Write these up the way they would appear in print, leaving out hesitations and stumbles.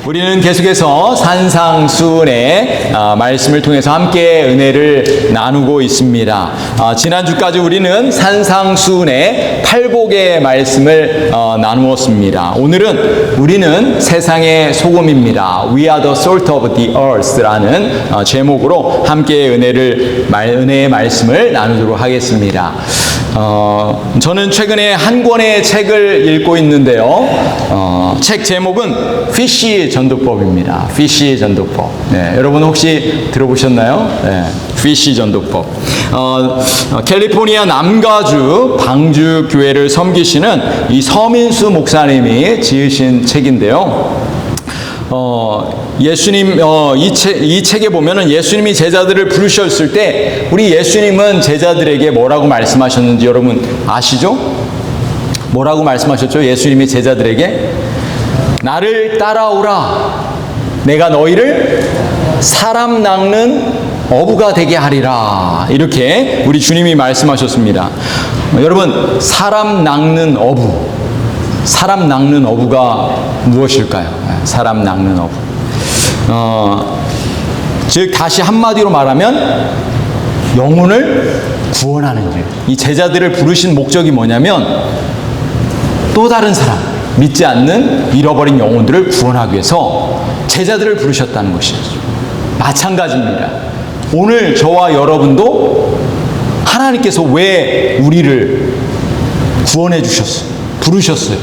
우리는 계속해서 산상수훈의 말씀을 통해서 함께 은혜를 나누고 있습니다. 지난주까지 우리는 산상수훈의 팔복의 말씀을 나누었습니다. 오늘은 우리는 세상의 소금입니다. We are the salt of the earth라는 제목으로 함께 은혜의 말씀을 나누도록 하겠습니다. 저는 최근에 한 권의 책을 읽고 있는데요. 책 제목은 피쉬 전도법입니다. 피쉬 전도법. 네, 여러분 혹시 들어보셨나요? 네, 피쉬 전도법. 캘리포니아 남가주 방주 교회를 섬기시는 이 서민수 목사님이 지으신 책인데요. 예수님, 이 책에 보면은 예수님이 제자들을 부르셨을 때 우리 예수님은 제자들에게 뭐라고 말씀하셨는지 여러분 아시죠? 뭐라고 말씀하셨죠? 예수님이 제자들에게 나를 따라오라. 내가 너희를 사람 낚는 어부가 되게 하리라. 이렇게 우리 주님이 말씀하셨습니다. 여러분, 사람 낚는 어부. 사람 낚는 어부가 무엇일까요? 사람 낚는 어부. 즉 다시 한마디로 말하면 영혼을 구원하는 일. 이 제자들을 부르신 목적이 뭐냐면 또 다른 사람, 믿지 않는 잃어버린 영혼들을 구원하기 위해서 제자들을 부르셨다는 것이죠. 마찬가지입니다. 오늘 저와 여러분도 하나님께서 왜 우리를 구원해 주셨어요? 부르셨어요.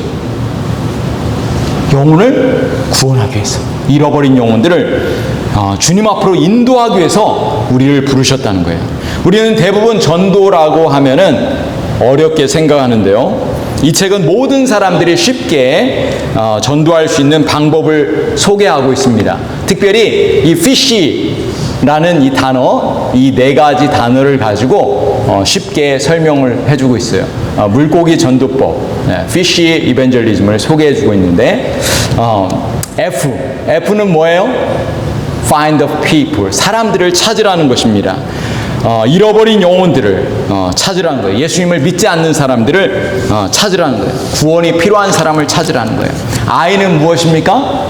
영혼을 구원하기 위해서, 잃어버린 영혼들을 주님 앞으로 인도하기 위해서 우리를 부르셨다는 거예요. 우리는 대부분 전도라고 하면은 어렵게 생각하는데요. 이 책은 모든 사람들이 쉽게 전도할 수 있는 방법을 소개하고 있습니다. 특별히 이 fish라는 이 단어, 이 네 가지 단어를 가지고 쉽게 설명을 해주고 있어요. 물고기 전도법, fish evangelism을 소개해주고 있는데 F는 뭐예요? Find the people, 사람들을 찾으라는 것입니다. 잃어버린 영혼들을 찾으라는 거예요. 예수님을 믿지 않는 사람들을 찾으라는 거예요. 구원이 필요한 사람을 찾으라는 거예요. I는 무엇입니까?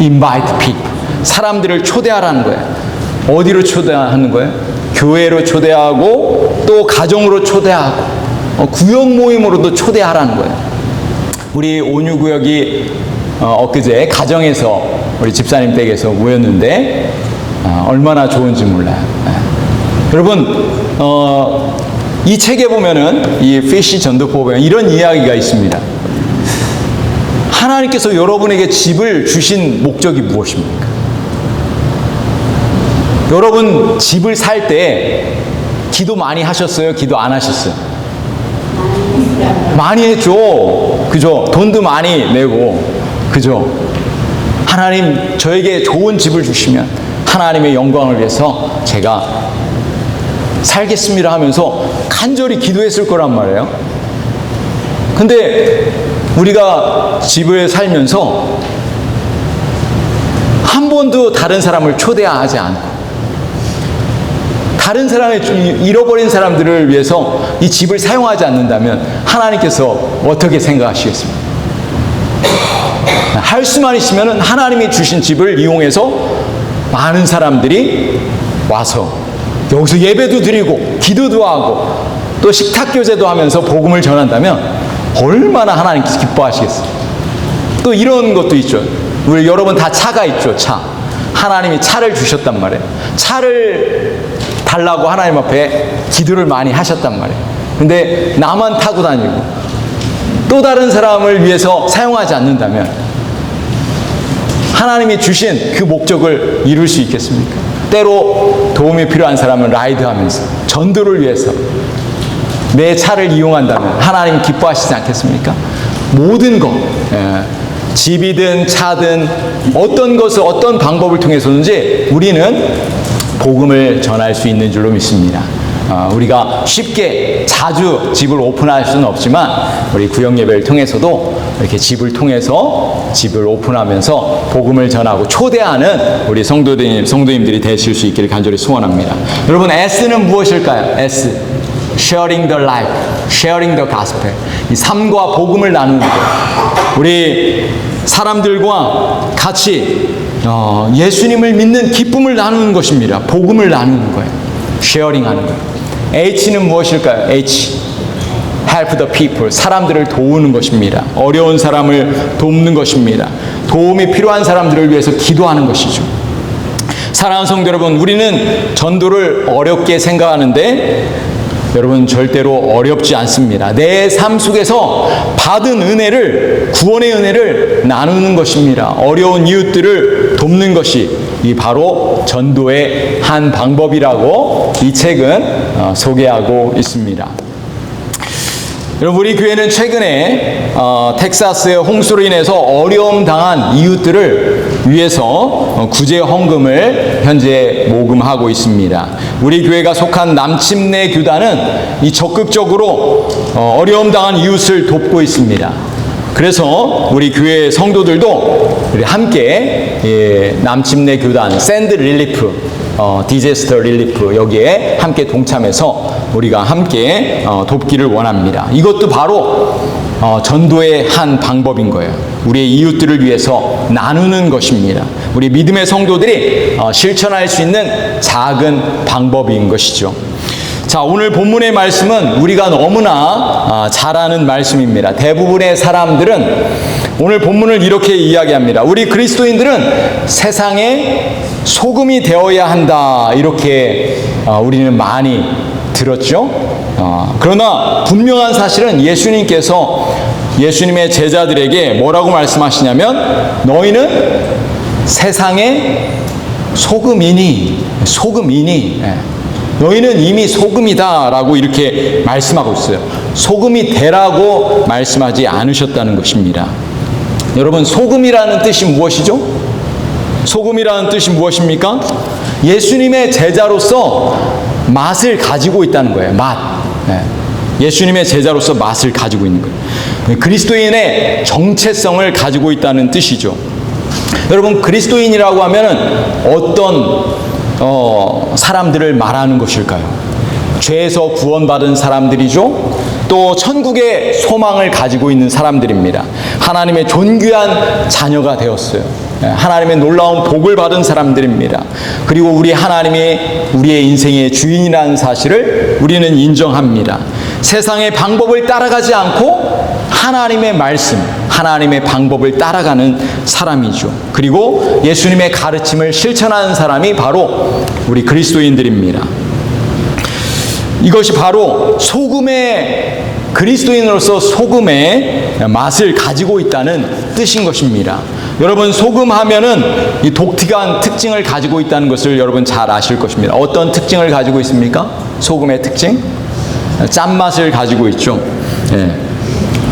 Invite people, 사람들을 초대하라는 거예요. 어디로 초대하는 거예요? 교회로 초대하고 또 가정으로 초대하고 구역 모임으로도 초대하라는 거예요. 우리 온유구역이 엊그제 가정에서 우리 집사님 댁에서 모였는데 얼마나 좋은지 몰라요. 여러분, 이 책에 보면은 이 피쉬 전도법에 이런 이야기가 있습니다. 하나님께서 여러분에게 집을 주신 목적이 무엇입니까? 여러분 집을 살 때 기도 많이 하셨어요? 기도 안 하셨어요? 많이 했죠. 그죠? 돈도 많이 내고, 그죠? 하나님 저에게 좋은 집을 주시면 하나님의 영광을 위해서 제가 살겠습니다 하면서 간절히 기도했을 거란 말이에요. 근데 우리가 집을 살면서 한 번도 다른 사람을 초대하지 않고 다른 사람의 잃어버린 사람들을 위해서 이 집을 사용하지 않는다면 하나님께서 어떻게 생각하시겠습니까? 할 수만 있으면 하나님이 주신 집을 이용해서 많은 사람들이 와서 여기서 예배도 드리고 기도도 하고 또 식탁교제도 하면서 복음을 전한다면 얼마나 하나님께서 기뻐하시겠어요. 또 이런 것도 있죠. 우리 여러분 다 차가 있죠. 차. 하나님이 차를 주셨단 말이에요. 차를 달라고 하나님 앞에 기도를 많이 하셨단 말이에요. 근데 나만 타고 다니고 또 다른 사람을 위해서 사용하지 않는다면 하나님이 주신 그 목적을 이룰 수 있겠습니까? 때로 도움이 필요한 사람은 라이드하면서 전도를 위해서 내 차를 이용한다면 하나님 기뻐하시지 않겠습니까? 모든 것, 집이든 차든 어떤 것을 어떤 방법을 통해서든지 우리는 복음을 전할 수 있는 줄로 믿습니다. 우리가 쉽게 자주 집을 오픈할 수는 없지만 우리 구역 예배를 통해서도 이렇게 집을 통해서 집을 오픈하면서 복음을 전하고 초대하는 우리 성도님들이 되실 수 있기를 간절히 소원합니다. 여러분, S는 무엇일까요? S, sharing the life. sharing the gospel. 이 삶과 복음을 나누는 거예요. 우리 사람들과 같이 예수님을 믿는 기쁨을 나누는 것입니다. 복음을 나누는 거예요. sharing 하는 거예요. H는 무엇일까요? H. help the people. 사람들을 도우는 것입니다. 어려운 사람을 돕는 것입니다. 도움이 필요한 사람들을 위해서 기도하는 것이죠. 사랑하는 성도 여러분, 우리는 전도를 어렵게 생각하는데 여러분 절대로 어렵지 않습니다. 내 삶 속에서 받은 은혜를, 구원의 은혜를 나누는 것입니다. 어려운 이웃들을 돕는 것이 이 바로 전도의 한 방법이라고 이 책은 소개하고 있습니다. 여러분, 우리 교회는 최근에 텍사스의 홍수로 인해서 어려움 당한 이웃들을 위해서 구제 헌금을 현재 모금하고 있습니다. 우리 교회가 속한 남침내 교단은 이 적극적으로 어려움 당한 이웃을 돕고 있습니다. 그래서 우리 교회 성도들도 우리 함께 남침내 교단 샌드 릴리프 디제스터 릴리프 여기에 함께 동참해서 우리가 함께 돕기를 원합니다. 이것도 바로 전도의 한 방법인 거예요. 우리의 이웃들을 위해서 나누는 것입니다. 우리 믿음의 성도들이 실천할 수 있는 작은 방법인 것이죠. 자, 오늘 본문의 말씀은 우리가 너무나 잘 아는 말씀입니다. 대부분의 사람들은 오늘 본문을 이렇게 이야기합니다. 우리 그리스도인들은 세상의 소금이 되어야 한다. 이렇게 우리는 많이 들었죠. 그러나 분명한 사실은 예수님께서 예수님의 제자들에게 뭐라고 말씀하시냐면 너희는 세상의 소금이니 너희는 이미 소금이다 라고 이렇게 말씀하고 있어요. 소금이 되라고 말씀하지 않으셨다는 것입니다. 여러분, 소금이라는 뜻이 무엇이죠? 소금이라는 뜻이 무엇입니까? 예수님의 제자로서 맛을 가지고 있다는 거예요. 맛. 예수님의 제자로서 맛을 가지고 있는 거예요. 그리스도인의 정체성을 가지고 있다는 뜻이죠. 여러분, 그리스도인이라고 하면은 어떤 사람들을 말하는 것일까요? 죄에서 구원받은 사람들이죠. 또 천국의 소망을 가지고 있는 사람들입니다. 하나님의 존귀한 자녀가 되었어요. 하나님의 놀라운 복을 받은 사람들입니다. 그리고 우리 하나님이 우리의 인생의 주인이라는 사실을 우리는 인정합니다. 세상의 방법을 따라가지 않고 하나님의 말씀, 하나님의 방법을 따라가는 사람이죠. 그리고 예수님의 가르침을 실천하는 사람이 바로 우리 그리스도인들입니다. 이것이 바로 그리스도인으로서 소금의 맛을 가지고 있다는 뜻인 것입니다. 여러분, 소금 하면은 이 독특한 특징을 가지고 있다는 것을 여러분 잘 아실 것입니다. 어떤 특징을 가지고 있습니까? 소금의 특징? 짠맛을 가지고 있죠.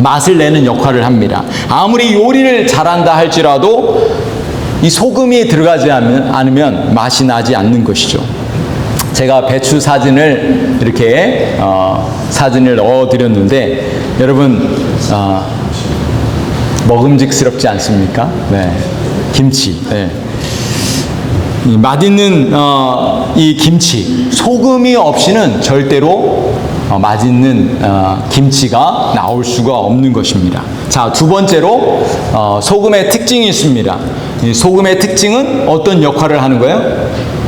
맛을 내는 역할을 합니다. 아무리 요리를 잘한다 할지라도 이 소금이 들어가지 않으면 맛이 나지 않는 것이죠. 제가 배추 사진을 이렇게 사진을 넣어드렸는데 여러분 먹음직스럽지 않습니까? 네, 김치. 네. 이 맛있는 이 김치, 소금이 없이는 절대로 맛있는 김치가 나올 수가 없는 것입니다. 자, 두 번째로 소금의 특징이 있습니다. 이 소금의 특징은 어떤 역할을 하는 거예요?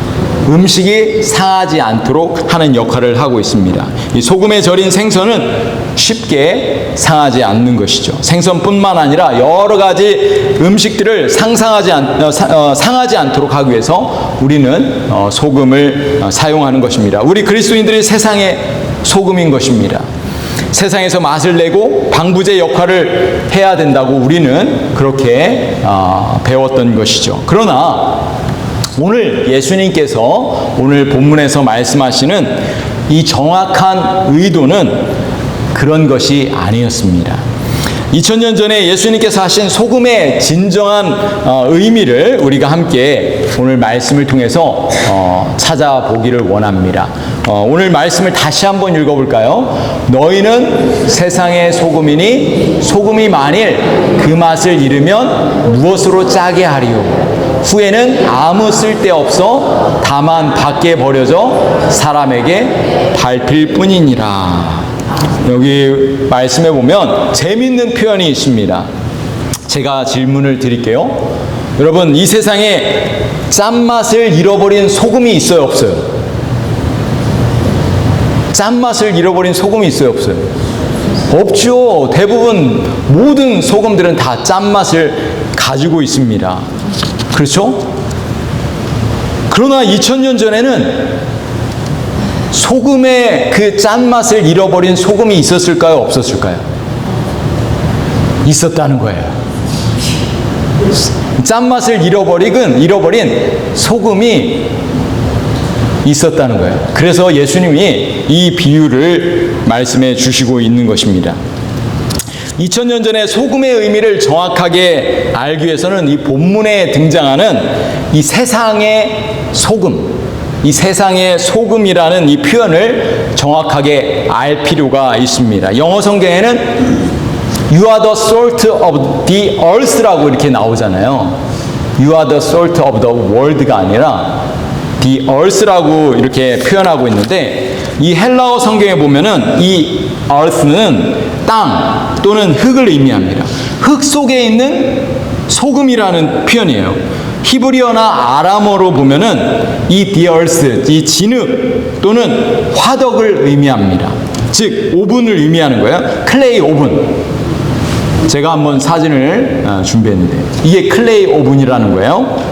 음식이 상하지 않도록 하는 역할을 하고 있습니다. 이 소금에 절인 생선은 쉽게 상하지 않는 것이죠. 생선뿐만 아니라 여러 가지 음식들을 상하지 않도록 하기 위해서 우리는 소금을 사용하는 것입니다. 우리 그리스도인들이 세상의 소금인 것입니다. 세상에서 맛을 내고 방부제 역할을 해야 된다고 우리는 그렇게 배웠던 것이죠. 그러나 오늘 예수님께서 오늘 본문에서 말씀하시는 이 정확한 의도는 그런 것이 아니었습니다. 2000년 전에 예수님께서 하신 소금의 진정한 의미를 우리가 함께 오늘 말씀을 통해서 찾아보기를 원합니다. 오늘 말씀을 다시 한번 읽어볼까요? 너희는 세상의 소금이니 소금이 만일 그 맛을 잃으면 무엇으로 짜게 하리요? 후에는 아무 쓸데없어 다만 밖에 버려져 사람에게 밟힐 뿐이니라. 여기 말씀해 보면 재밌는 표현이 있습니다. 제가 질문을 드릴게요. 여러분, 이 세상에 짠맛을 잃어버린 소금이 있어요, 없어요? 짠맛을 잃어버린 소금이 있어요, 없어요? 없죠. 대부분 모든 소금들은 다 짠맛을 가지고 있습니다. 그렇죠? 그러나 2000년 전에는 소금의 그 짠맛을 잃어버린 소금이 있었을까요? 없었을까요? 있었다는 거예요. 짠맛을 잃어버린 소금이 있었다는 거예요. 그래서 예수님이 이 비유를 말씀해 주시고 있는 것입니다. 2000년 전에 소금의 의미를 정확하게 알기 위해서는 이 본문에 등장하는 이 세상의 소금, 이 세상의 소금이라는 이 표현을 정확하게 알 필요가 있습니다. 영어 성경에는 You are the salt of the earth라고 이렇게 나오잖아요. You are the salt of the world가 아니라 the earth라고 이렇게 표현하고 있는데, 이 헬라어 성경에 보면은 이 earth는 땅 또는 흙을 의미합니다. 흙 속에 있는 소금이라는 표현이에요. 히브리어나 아람어로 보면은 이 the earth, 이 진흙 또는 화덕을 의미합니다. 즉 오븐을 의미하는 거예요. 클레이 오븐. 제가 한번 사진을 준비했는데 이게 클레이 오븐이라는 거예요.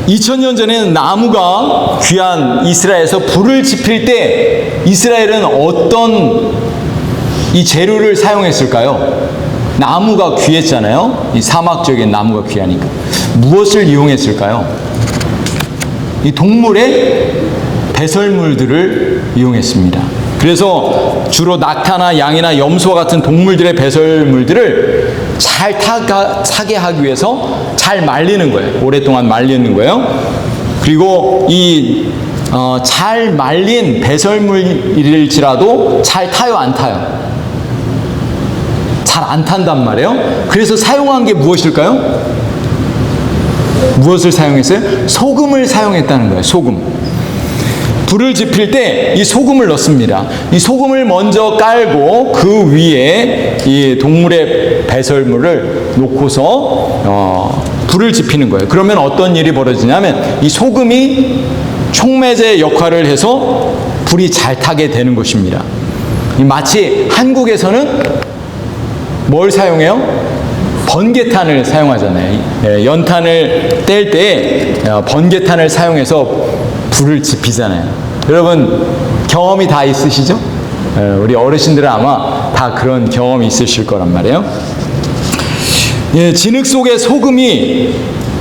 2000년 전에는 나무가 귀한 이스라엘에서 불을 지필 때 이스라엘은 어떤 이 재료를 사용했을까요? 나무가 귀했잖아요. 이 사막적인 나무가 귀하니까. 무엇을 이용했을까요? 이 동물의 배설물들을 이용했습니다. 그래서 주로 낙타나 양이나 염소와 같은 동물들의 배설물들을 잘 타게 하기 위해서 잘 말리는 거예요. 오랫동안 말리는 거예요. 그리고 이 잘 말린 배설물일지라도 잘 타요, 안 타요? 잘 안 탄단 말이에요. 그래서 사용한 게 무엇일까요? 무엇을 사용했어요? 소금을 사용했다는 거예요. 소금. 불을 지필 때 이 소금을 넣습니다. 이 소금을 먼저 깔고 그 위에 이 동물의 배설물을 놓고서 불을 지피는 거예요. 그러면 어떤 일이 벌어지냐면 이 소금이 촉매제 역할을 해서 불이 잘 타게 되는 것입니다. 마치 한국에서는 뭘 사용해요? 번개탄을 사용하잖아요. 연탄을 뗄 때 번개탄을 사용해서 불을 지피잖아요. 여러분 경험이 다 있으시죠? 우리 어르신들은 아마 다 그런 경험이 있으실 거란 말이에요. 진흙 속의 소금이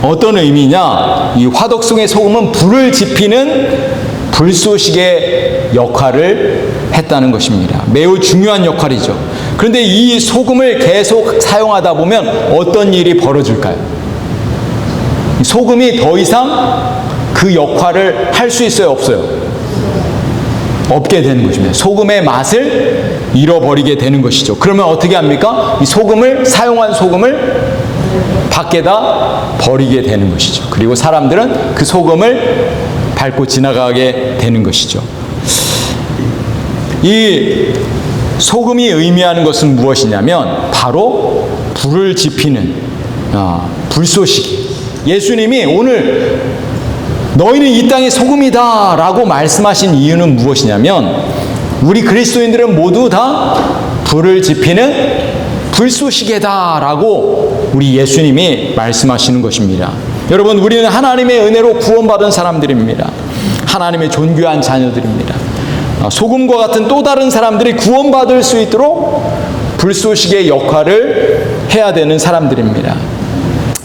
어떤 의미냐? 이 화덕 속의 소금은 불을 지피는 불쏘시개 역할을 했다는 것입니다. 매우 중요한 역할이죠. 그런데 이 소금을 계속 사용하다 보면 어떤 일이 벌어질까요? 소금이 더 이상 그 역할을 할 수 있어요, 없어요? 없게 되는 것입니다. 소금의 맛을 잃어버리게 되는 것이죠. 그러면 어떻게 합니까? 이 소금을, 사용한 소금을 밖에다 버리게 되는 것이죠. 그리고 사람들은 그 소금을 밟고 지나가게 되는 것이죠. 이 소금이 의미하는 것은 무엇이냐면 바로 불을 지피는 불쏘시개. 예수님이 오늘 너희는 이 땅의 소금이다 라고 말씀하신 이유는 무엇이냐면 우리 그리스도인들은 모두 다 불을 지피는 불쏘시개다 라고 우리 예수님이 말씀하시는 것입니다. 여러분, 우리는 하나님의 은혜로 구원받은 사람들입니다. 하나님의 존귀한 자녀들입니다. 소금과 같은 또 다른 사람들이 구원받을 수 있도록 불쏘시개 역할을 해야 되는 사람들입니다.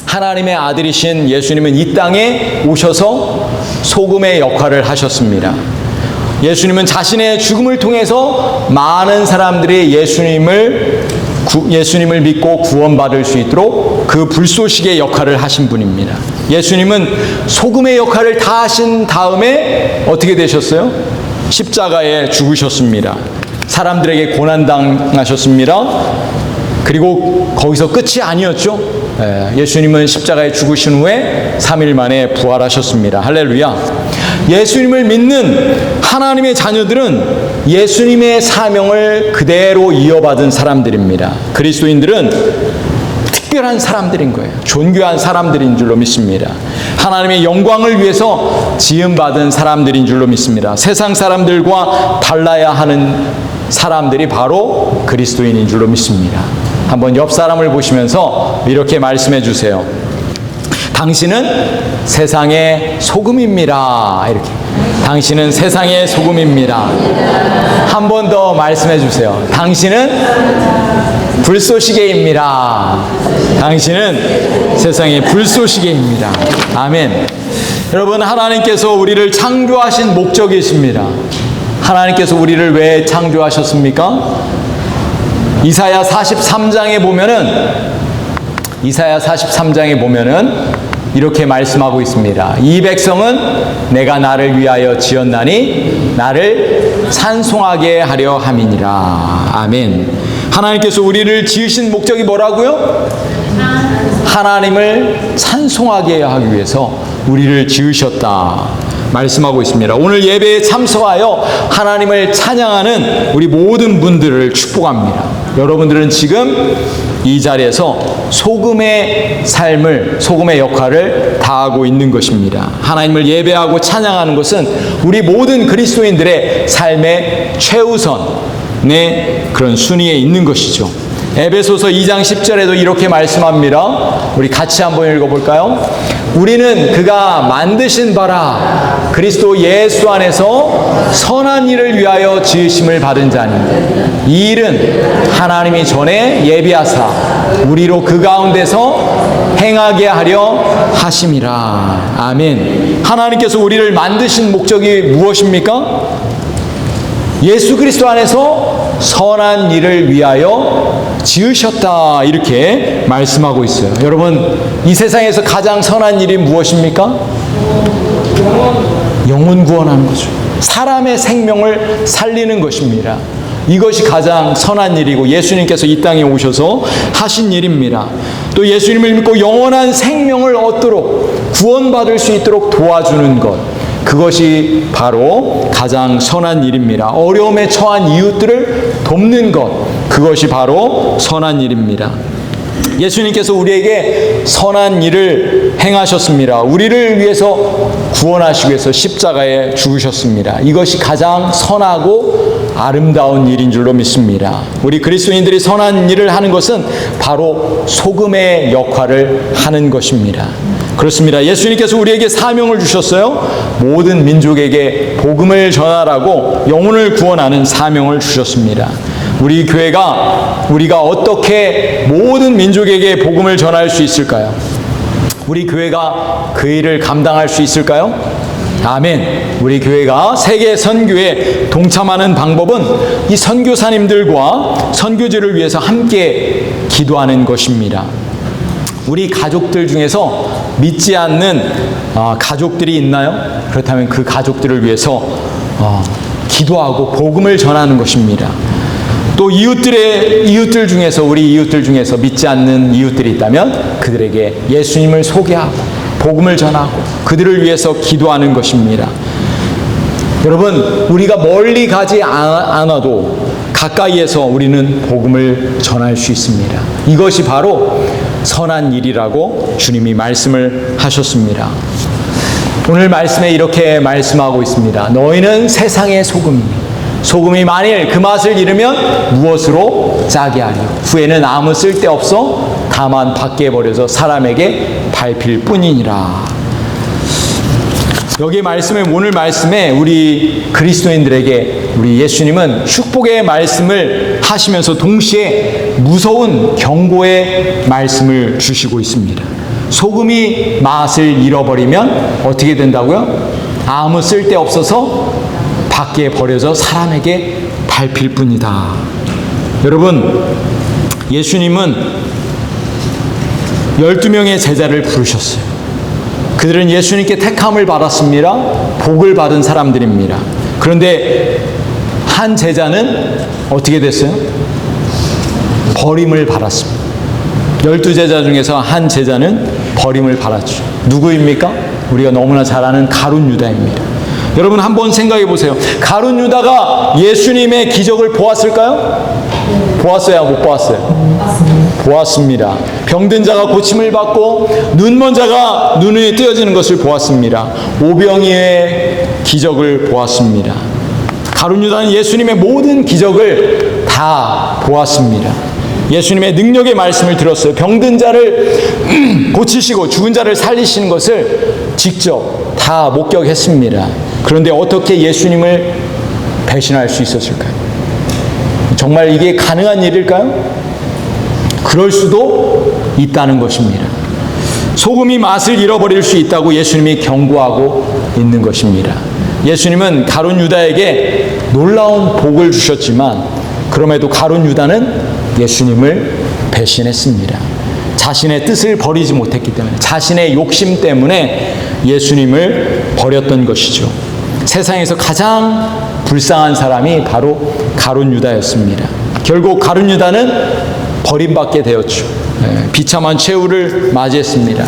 하나님의 아들이신 예수님은 이 땅에 오셔서 소금의 역할을 하셨습니다. 예수님은 자신의 죽음을 통해서 많은 사람들이 예수님을 믿고 구원받을 수 있도록 그 불쏘시개 역할을 하신 분입니다. 예수님은 소금의 역할을 다 하신 다음에 어떻게 되셨어요? 십자가에 죽으셨습니다. 사람들에게 고난당하셨습니다. 그리고 거기서 끝이 아니었죠. 예수님은 십자가에 죽으신 후에 3일 만에 부활하셨습니다. 할렐루야. 예수님을 믿는 하나님의 자녀들은 예수님의 사명을 그대로 이어받은 사람들입니다. 그리스도인들은 특별한 사람들인 거예요. 존귀한 사람들인 줄로 믿습니다. 하나님의 영광을 위해서 지음받은 사람들인 줄로 믿습니다. 세상 사람들과 달라야 하는 사람들이 바로 그리스도인인 줄로 믿습니다. 한번 옆 사람을 보시면서 이렇게 말씀해 주세요. 당신은 세상의 소금입니다. 이렇게. 당신은 세상의 소금입니다. 한 번 더 말씀해 주세요. 당신은 불쏘시개입니다. 당신은 세상의 불쏘시개입니다. 아멘. 여러분, 하나님께서 우리를 창조하신 목적이 있습니다. 하나님께서 우리를 왜 창조하셨습니까? 이사야 43장에 보면은 이렇게 말씀하고 있습니다. 이 백성은 내가 나를 위하여 지었나니 나를 찬송하게 하려 함이니라. 아멘. 하나님께서 우리를 지으신 목적이 뭐라고요? 하나님을 찬송하게 하기 위해서 우리를 지으셨다 말씀하고 있습니다. 오늘 예배에 참석하여 하나님을 찬양하는 우리 모든 분들을 축복합니다. 여러분들은 지금 이 자리에서 소금의 삶을, 소금의 역할을 다하고 있는 것입니다. 하나님을 예배하고 찬양하는 것은 우리 모든 그리스도인들의 삶의 최우선의 그런 순위에 있는 것이죠. 에베소서 2장 10절에도 이렇게 말씀합니다. 우리 같이 한번 읽어볼까요? 우리는 그가 만드신 바라 그리스도 예수 안에서 선한 일을 위하여 지으심을 받은 자니 이 일은 하나님이 전에 예비하사 우리로 그 가운데서 행하게 하려 하심이라. 아멘. 하나님께서 우리를 만드신 목적이 무엇입니까? 예수 그리스도 안에서 선한 일을 위하여 지으셨다 이렇게 말씀하고 있어요. 여러분, 이 세상에서 가장 선한 일이 무엇입니까? 영혼 구원하는 거죠. 사람의 생명을 살리는 것입니다. 이것이 가장 선한 일이고 예수님께서 이 땅에 오셔서 하신 일입니다. 또 예수님을 믿고 영원한 생명을 얻도록 구원받을 수 있도록 도와주는 것, 그것이 바로 가장 선한 일입니다. 어려움에 처한 이웃들을 돕는 것, 그것이 바로 선한 일입니다. 예수님께서 우리에게 선한 일을 행하셨습니다. 우리를 위해서 구원하시기 위해서 십자가에 죽으셨습니다. 이것이 가장 선하고 아름다운 일인 줄로 믿습니다. 우리 그리스도인들이 선한 일을 하는 것은 바로 소금의 역할을 하는 것입니다. 그렇습니다. 예수님께서 우리에게 사명을 주셨어요. 모든 민족에게 복음을 전하라고 영혼을 구원하는 사명을 주셨습니다. 우리 교회가 우리가 어떻게 모든 민족에게 복음을 전할 수 있을까요? 우리 교회가 그 일을 감당할 수 있을까요? 아멘. 우리 교회가 세계 선교에 동참하는 방법은 이 선교사님들과 선교지를 위해서 함께 기도하는 것입니다. 우리 가족들 중에서 믿지 않는 가족들이 있나요? 그렇다면 그 가족들을 위해서 기도하고 복음을 전하는 것입니다. 또 이웃들 중에서, 우리 이웃들 중에서 믿지 않는 이웃들이 있다면 그들에게 예수님을 소개하고 복음을 전하고 그들을 위해서 기도하는 것입니다. 여러분, 우리가 멀리 가지 않아도 가까이에서 우리는 복음을 전할 수 있습니다. 이것이 바로 선한 일이라고 주님이 말씀을 하셨습니다. 오늘 말씀에 이렇게 말씀하고 있습니다. 너희는 세상의 소금이니 소금이 만일 그 맛을 잃으면 무엇으로 짜게 하리요? 후에는 아무 쓸데없어 다만 밖에 버려져 사람에게 밟힐 뿐이니라. 여기 말씀에, 오늘 말씀에 우리 그리스도인들에게 우리 예수님은 축복의 말씀을 하시면서 동시에 무서운 경고의 말씀을 주시고 있습니다. 소금이 맛을 잃어버리면 어떻게 된다고요? 아무 쓸데없어서 밖에 버려져 사람에게 밟힐 뿐이다. 여러분, 예수님은 12명의 제자를 부르셨어요. 그들은 예수님께 택함을 받았습니다. 복을 받은 사람들입니다. 그런데 한 제자는 어떻게 됐어요? 버림을 받았습니다. 12제자 중에서 한 제자는 버림을 받았죠. 누구입니까? 우리가 너무나 잘 아는 가룟 유다입니다. 여러분 한번 생각해 보세요. 가룟 유다가 예수님의 기적을 보았을까요? 보았어요? 못 보았어요? 보았습니다. 병든 자가 고침을 받고 눈먼 자가 눈이 뜨여지는 것을 보았습니다. 오병이의 기적을 보았습니다. 가룟 유다는 예수님의 모든 기적을 다 보았습니다. 예수님의 능력의 말씀을 들었어요. 병든 자를 고치시고 죽은 자를 살리시는 것을 직접 다 목격했습니다. 그런데 어떻게 예수님을 배신할 수 있었을까요? 정말 이게 가능한 일일까요? 그럴 수도 있다는 것입니다. 소금이 맛을 잃어버릴 수 있다고 예수님이 경고하고 있는 것입니다. 예수님은 가룟 유다에게 놀라운 복을 주셨지만 그럼에도 가룟 유다는 예수님을 배신했습니다. 자신의 뜻을 버리지 못했기 때문에, 자신의 욕심 때문에 예수님을 버렸던 것이죠. 세상에서 가장 불쌍한 사람이 바로 가룟 유다였습니다. 결국 가룟 유다는 버림받게 되었죠. 비참한 최후를 맞이했습니다.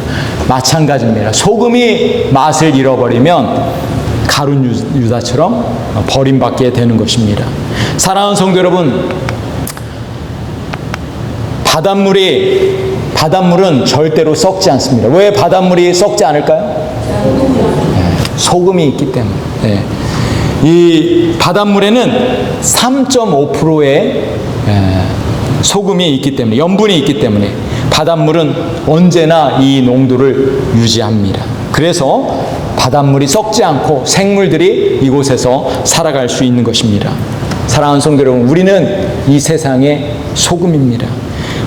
마찬가지입니다. 소금이 맛을 잃어버리면 가룟 유다처럼 버림받게 되는 것입니다. 사랑하는 성도 여러분, 바닷물은 절대로 썩지 않습니다. 왜 바닷물이 썩지 않을까요? 소금이 있기 때문에. 이 바닷물에는 3.5%의 소금이 있기 때문에, 염분이 있기 때문에 바닷물은 언제나 이 농도를 유지합니다. 그래서 바닷물이 썩지 않고 생물들이 이곳에서 살아갈 수 있는 것입니다. 사랑하는 성도 여러분, 우리는 이 세상의 소금입니다.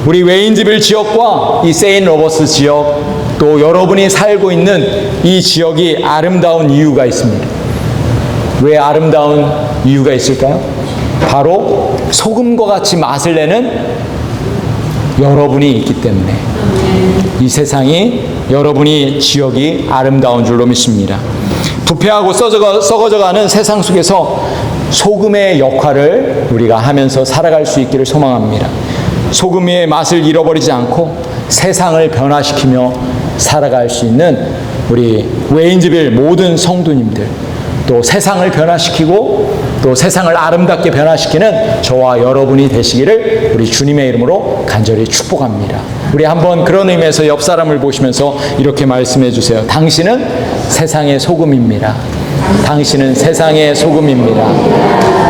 우리 웨인즈빌 지역과 이 세인트 로버트 지역, 또 여러분이 살고 있는 이 지역이 아름다운 이유가 있습니다. 왜 아름다운 이유가 있을까요? 바로 소금과 같이 맛을 내는 여러분이 있기 때문에 이 세상이, 여러분이 지역이 아름다운 줄로 믿습니다. 부패하고 썩어져가는 세상 속에서 소금의 역할을 우리가 하면서 살아갈 수 있기를 소망합니다. 소금의 맛을 잃어버리지 않고 세상을 변화시키며 살아갈 수 있는 우리 웨인즈빌 모든 성도님들, 또 세상을 변화시키고 또 세상을 아름답게 변화시키는 저와 여러분이 되시기를 우리 주님의 이름으로 간절히 축복합니다. 우리 한번 그런 의미에서 옆 사람을 보시면서 이렇게 말씀해 주세요. 당신은 세상의 소금입니다. 당신은 세상의 소금입니다.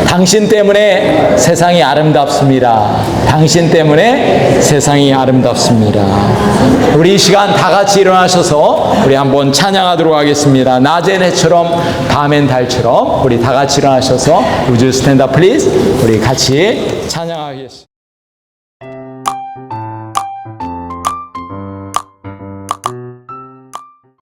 당신 때문에 세상이 아름답습니다. 당신 때문에 세상이 아름답습니다. 우리 이 시간 다 같이 일어나셔서 우리 한번 찬양하도록 하겠습니다. 낮엔 해처럼 밤엔 달처럼 우리 다 같이 일어나셔서 Would you stand up please? 우리 같이 찬양하겠습니다.